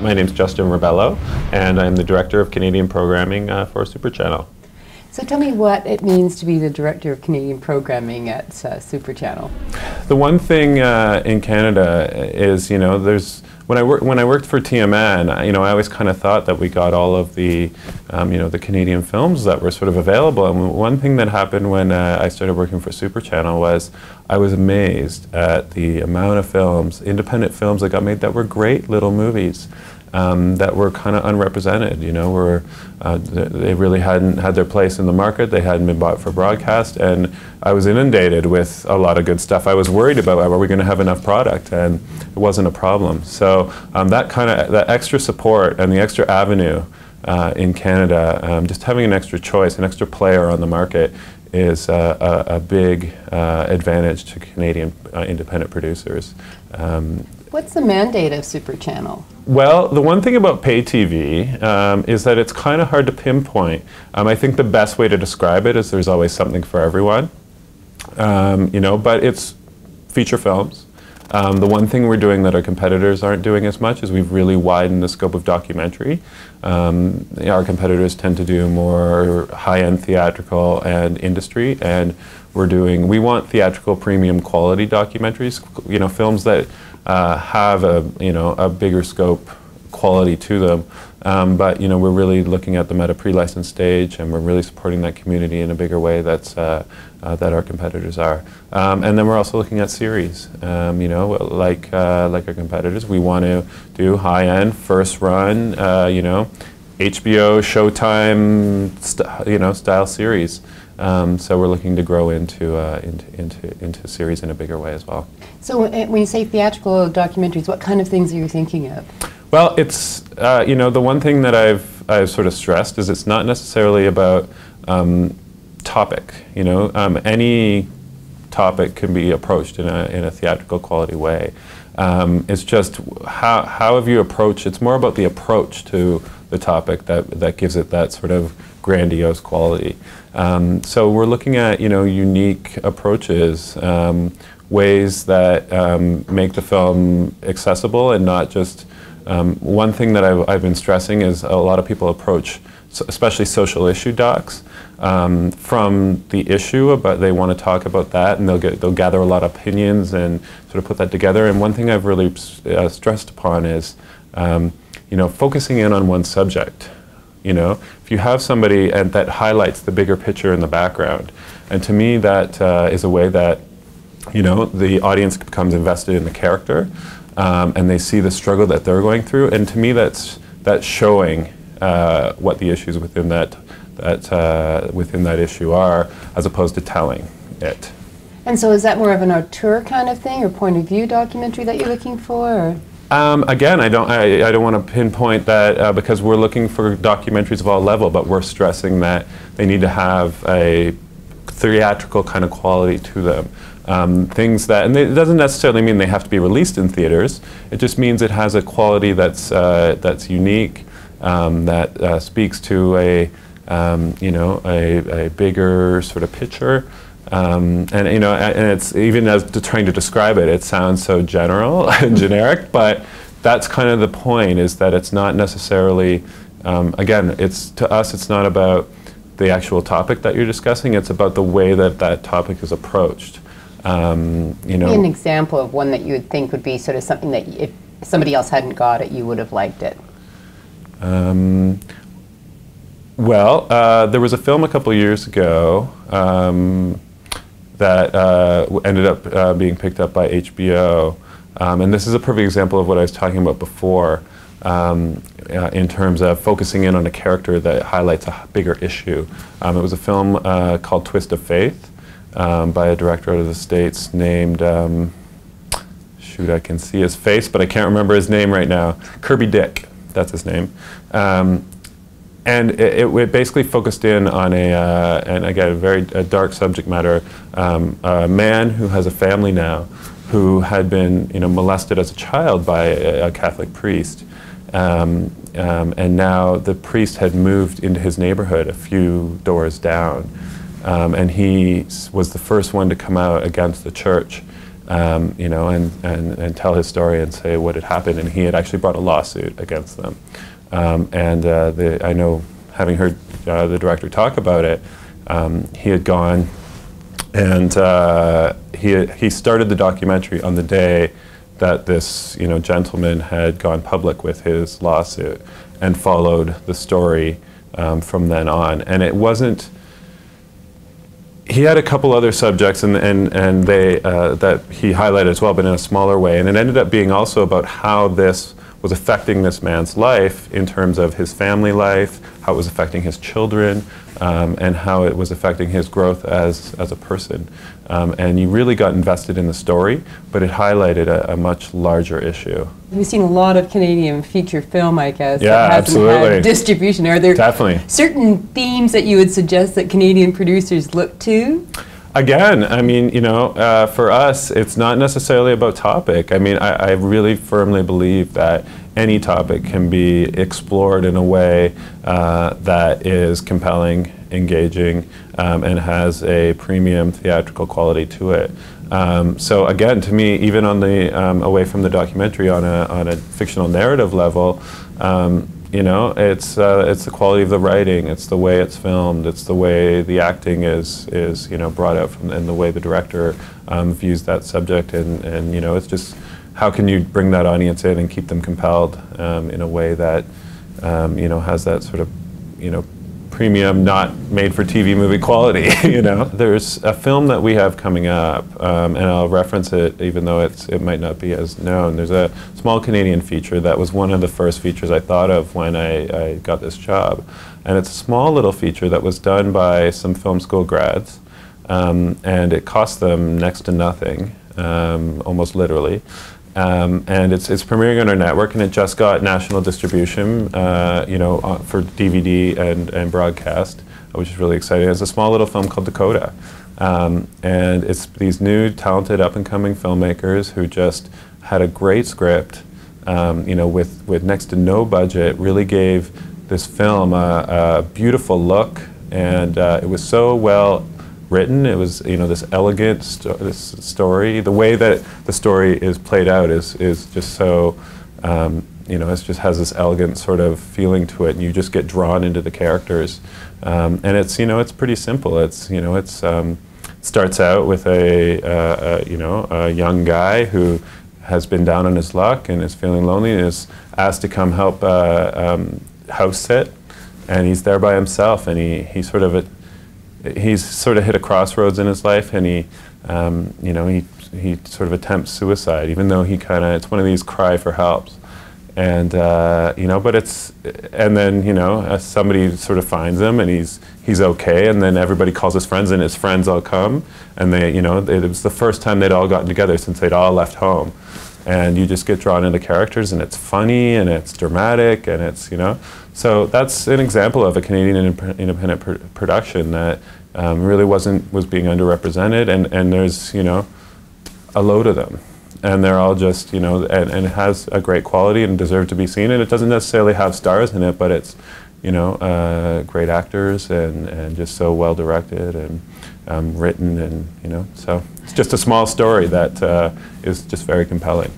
My name's Justin Rebelo, and I'm the Director of Canadian Programming for Super Channel. So tell me what it means to be the Director of Canadian Programming at Super Channel. The one thing in Canada is, when I worked for TMN, I always kind of thought that we got all of the, the Canadian films that were sort of available. And one thing that happened when I started working for Super Channel was I was amazed at the amount of films, independent films that got made that were great little movies. That were kind of unrepresented, they really hadn't had their place in the market, they hadn't been bought for broadcast, and I was inundated with a lot of good stuff. I was worried about, are we going to have enough product, and it wasn't a problem. So that extra support and the extra avenue in Canada, just having an extra choice, an extra player on the market is a big advantage to Canadian independent producers. What's the mandate of Super Channel? Well, the one thing about pay TV is that it's kind of hard to pinpoint. I think the best way to describe it is there's always something for everyone, but it's feature films. The one thing we're doing that our competitors aren't doing as much is we've really widened the scope of documentary. Our competitors tend to do more high-end theatrical and industry, and we want theatrical premium quality documentaries, films that have a bigger scope quality to them, but we're really looking at them at a pre-licensed stage, and we're really supporting that community in a bigger way that our competitors are. And then we're also looking at series, like our competitors. We want to do high-end, first run, HBO, Showtime, style series. So we're looking to grow into series in a bigger way as well. So when you say theatrical documentaries, what kind of things are you thinking of? Well, it's the one thing that I've sort of stressed is it's not necessarily about topic. Any topic can be approached in a theatrical quality way. It's just how have you approached? It's more about the approach to the topic that gives it that sort of grandiose quality. So we're looking at unique approaches, ways that make the film accessible and not just. One thing that I've been stressing is a lot of people approach, especially social issue docs, from the issue, but they want to talk about that, and they'll gather a lot of opinions and sort of put that together. And one thing I've really stressed upon is, focusing in on one subject. If you have somebody that highlights the bigger picture in the background, and to me that is a way that the audience becomes invested in the character, and they see the struggle that they're going through, and to me that's showing what the issues within that issue are, as opposed to telling it. And so is that more of an auteur kind of thing, or point of view documentary that you're looking for? Or? Again, I don't want to pinpoint that because we're looking for documentaries of all level, but we're stressing that they need to have a theatrical kind of quality to them. Things that, and it doesn't necessarily mean they have to be released in theaters. It just means it has a quality that's unique, that speaks to a bigger sort of picture. And it's even as trying to describe it, it sounds so general and generic, but that's kind of the point, is that it's not necessarily, again, to us it's not about the actual topic that you're discussing, it's about the way that that topic is approached. Give me an example of one that you would think would be sort of something that if somebody else hadn't got it, you would have liked it. There was a film a couple of years ago that ended up being picked up by HBO, and this is a perfect example of what I was talking about before, in terms of focusing in on a character that highlights a bigger issue. It was a film called Twist of Faith, by a director out of the States named, shoot, I can see his face, but I can't remember his name right now. Kirby Dick, that's his name. And it basically focused in on and again, a very dark subject matter, a man who has a family now who had been molested as a child by a Catholic priest. And now the priest had moved into his neighborhood a few doors down. And he was the first one to come out against the church you know, and tell his story and say what had happened. And he had actually brought a lawsuit against them. I know, having heard the director talk about it, he had gone and he started the documentary on the day that this, you know, gentleman had gone public with his lawsuit, and followed the story from then on. And it wasn't. He had a couple other subjects, and they that he highlighted as well, but in a smaller way. And it ended up being also about how this was affecting this man's life in terms of his family life, how it was affecting his children, and how it was affecting his growth as a person. And you really got invested in the story, but it highlighted a much larger issue. We've seen a lot of Canadian feature film, I guess, Yeah, that hasn't absolutely. had distribution. Are there Definitely. certain themes that you would suggest that Canadian producers look to? Again, I mean, you know, for us, it's not necessarily about topic. I mean, I really firmly believe that any topic can be explored in a way that is compelling, engaging, and has a premium theatrical quality to it. So again, to me, even on the away from the documentary, on a fictional narrative level, you know, it's the quality of the writing, it's the way it's filmed, it's the way the acting is you know, brought out from, and the way the director views that subject, and you know, it's just how can you bring that audience in and keep them compelled in a way that you know, has that sort of, you know, premium, not made for TV movie quality. You know, there's a film that we have coming up, and I'll reference it even though it might not be as known. There's a small Canadian feature that was one of the first features I thought of when I got this job, and it's a small little feature that was done by some film school grads, and it cost them next to nothing, almost literally. And it's premiering on our network, and it just got national distribution, you know, for DVD and broadcast, which is really exciting. It's a small little film called Dakota, and it's these new, talented, up-and-coming filmmakers who just had a great script, you know, with next to no budget, really gave this film a beautiful look, and it was so well written. It was, you know, this elegant this story. The way that the story is played out is just so, you know, it just has this elegant sort of feeling to it, and you just get drawn into the characters. And it's, you know, it's pretty simple. It's, you know, it's starts out with you know, a young guy who has been down on his luck and is feeling lonely and is asked to come help house sit, and he's there by himself, and he's sort of hit a crossroads in his life, and he sort of attempts suicide, even though it's one of these cry for helps, and you know, and then, you know, somebody sort of finds him, and he's okay, and then everybody calls his friends, and his friends all come, and they, you know, it was the first time they'd all gotten together since they'd all left home, and you just get drawn into characters, and it's funny, and it's dramatic, and it's, you know. So that's an example of a Canadian independent production that really was being underrepresented, and there's, you know, a load of them, and they're all just, you know, and it has a great quality and deserve to be seen, and it doesn't necessarily have stars in it, but it's, you know, great actors, and just so well directed and written, and, you know, so it's just a small story that is just very compelling.